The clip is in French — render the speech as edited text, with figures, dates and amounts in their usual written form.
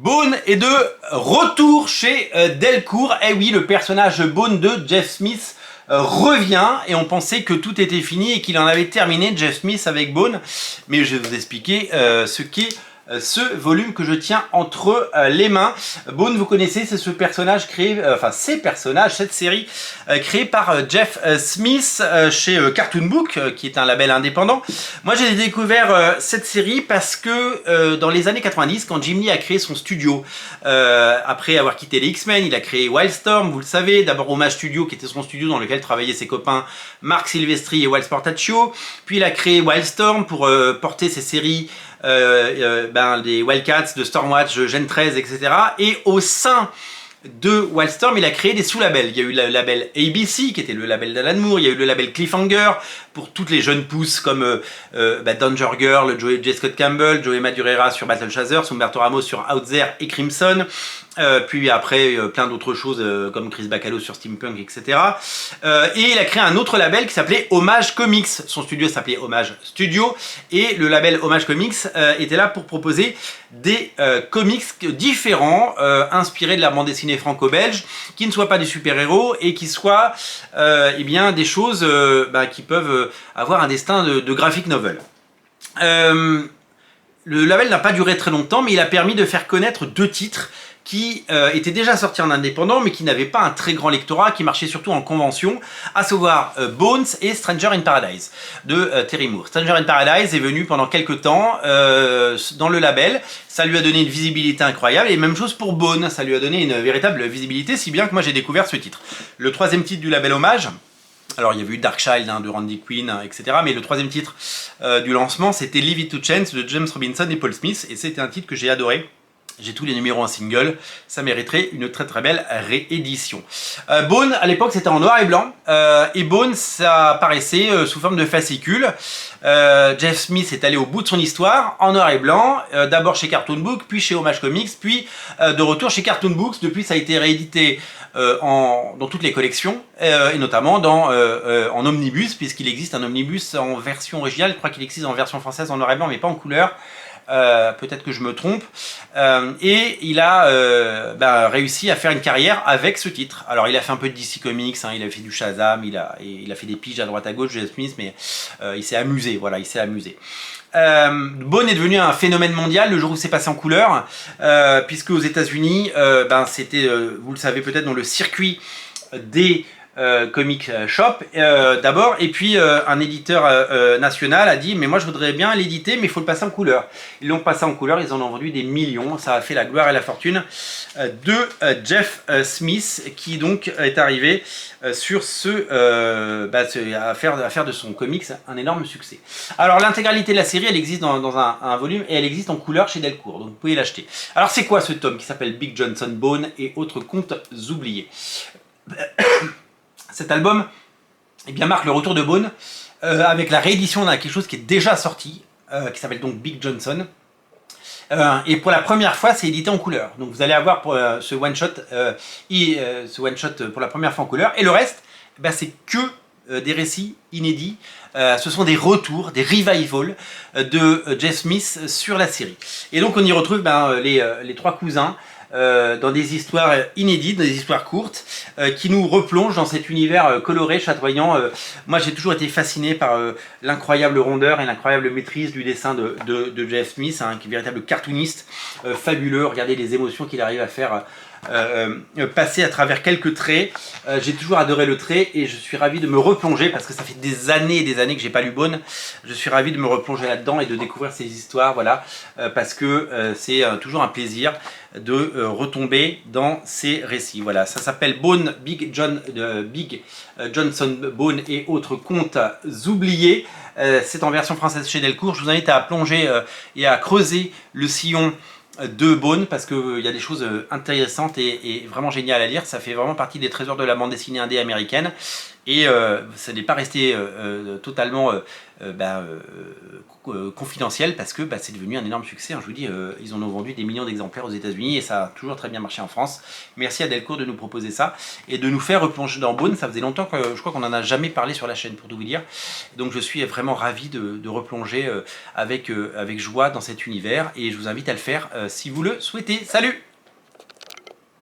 Bone est de retour chez Delcourt. Eh oui, le personnage Bone de Jeff Smith revient et on pensait que tout était fini et qu'il en avait terminé, Jeff Smith, avec Bone. Mais je vais vous expliquer ce qu'est ce volume que je tiens entre les mains. Bone, vous connaissez, c'est ce personnage créé, cette série créée par Jeff Smith chez Cartoon Book, qui est un label indépendant. Moi, j'ai découvert cette série parce que dans les années 90, quand Jim Lee a créé son studio, après avoir quitté les X-Men, il a créé Wildstorm, vous le savez, d'abord Homage Studio, qui était son studio dans lequel travaillaient ses copains Mark Silvestri et Walt Portaccio. Puis il a créé Wildstorm pour porter ses séries des Wildcats, de Stormwatch, Gen 13, etc. Et au sein de Wildstorm, il a créé des sous-labels. Il y a eu le label ABC, qui était le label d'Alan Moore. Il y a eu le label Cliffhanger, pour toutes les jeunes pousses comme Danger Girl, J. Scott Campbell, Joey Madureira sur Battle Chasers, Humberto Ramos sur Out There et Crimson. Puis après, plein d'autres choses comme Chris Bacalo sur Steampunk, etc. Et il a créé un autre label qui s'appelait Homage Comics. Son studio s'appelait Homage Studio. Et le label Homage Comics était là pour proposer des comics différents, inspirés de la bande dessinée franco-belge, qui ne soient pas des super-héros et qui soient des choses qui peuvent avoir un destin de graphic novel. Le label n'a pas duré très longtemps, mais il a permis de faire connaître deux titres qui étaient déjà sortis en indépendant, mais qui n'avaient pas un très grand lectorat, qui marchaient surtout en convention, à savoir Bones et Stranger in Paradise, de Terry Moore. Stranger in Paradise est venu pendant quelques temps dans le label, ça lui a donné une visibilité incroyable, et même chose pour Bones, ça lui a donné une véritable visibilité, si bien que moi j'ai découvert ce titre. Le troisième titre du label Hommage, alors il y avait eu Darkchild de Randy Quinn, etc. Mais le troisième titre du lancement, c'était Leave It to Chance de James Robinson et Paul Smith, et c'était un titre que j'ai adoré. J'ai tous les numéros en single, ça mériterait une très très belle réédition. Bone, à l'époque, c'était en noir et blanc, et Bone, ça apparaissait sous forme de fascicule. Jeff Smith est allé au bout de son histoire, en noir et blanc, d'abord chez Cartoon Book, puis chez Homage Comics, puis de retour chez Cartoon Books. Depuis, ça a été réédité dans toutes les collections, et notamment en omnibus, puisqu'il existe un omnibus en version originale. Je crois qu'il existe en version française en noir et blanc, mais pas en couleur. Peut-être que je me trompe, et il a réussi à faire une carrière avec ce titre. Alors il a fait un peu de DC Comics, il a fait du Shazam, il a fait des piges à droite à gauche, Jeff Smith, mais il s'est amusé, voilà, il s'est amusé. Bone est devenu un phénomène mondial le jour où c'est passé en couleur, puisque aux États-Unis, c'était, vous le savez peut-être, dans le circuit des comic shop d'abord, et puis un éditeur national a dit mais moi je voudrais bien l'éditer, mais il faut le passer en couleur. Ils l'ont passé en couleur, ils en ont vendu des millions, ça a fait la gloire et la fortune de Jeff Smith, qui donc est arrivé sur à faire de son comics un énorme succès. Alors l'intégralité de la série, elle existe dans un volume, et elle existe en couleur chez Delcourt, donc vous pouvez l'acheter. Alors c'est quoi ce tome qui s'appelle Big Johnson Bone et autres contes oubliés? Cet album marque le retour de Bone avec la réédition d'un quelque chose qui est déjà sorti, qui s'appelle donc Big Johnson. Et pour la première fois, c'est édité en couleur. Donc vous allez avoir pour ce one-shot pour la première fois en couleur. Et le reste, c'est que des récits inédits. Ce sont des retours, des revivals de Jeff Smith sur la série. Et donc on y retrouve les trois cousins, dans des histoires inédites, des histoires courtes, qui nous replongent dans cet univers coloré, chatoyant. Moi j'ai toujours été fasciné par l'incroyable rondeur et l'incroyable maîtrise du dessin de Jeff Smith, qui est véritable cartooniste, fabuleux. Regardez les émotions qu'il arrive à faire passer à travers quelques traits. J'ai toujours adoré le trait, et je suis ravi de me replonger, parce que ça fait des années et des années que j'ai pas lu Bone. Je suis ravi de me replonger là-dedans et de découvrir ces histoires, voilà, parce que c'est toujours un plaisir de retomber dans ces récits. Voilà, ça s'appelle Bone, Big Johnson Bone et autres contes oubliés. C'est en version française chez Delcourt. Je vous invite à plonger et à creuser le sillon de Bone, parce qu'il y a des choses intéressantes et vraiment géniales à lire. Ça fait vraiment partie des trésors de la bande dessinée indé américaine, Et ça n'est pas resté totalement confidentiel parce que c'est devenu un énorme succès. Hein, je vous dis, ils en ont vendu des millions d'exemplaires aux États-Unis et ça a toujours très bien marché en France. Merci à Delcourt de nous proposer ça et de nous faire replonger dans Bones. Ça faisait longtemps que je crois qu'on n'en a jamais parlé sur la chaîne pour tout vous dire. Donc je suis vraiment ravi de replonger avec joie dans cet univers et je vous invite à le faire si vous le souhaitez. Salut!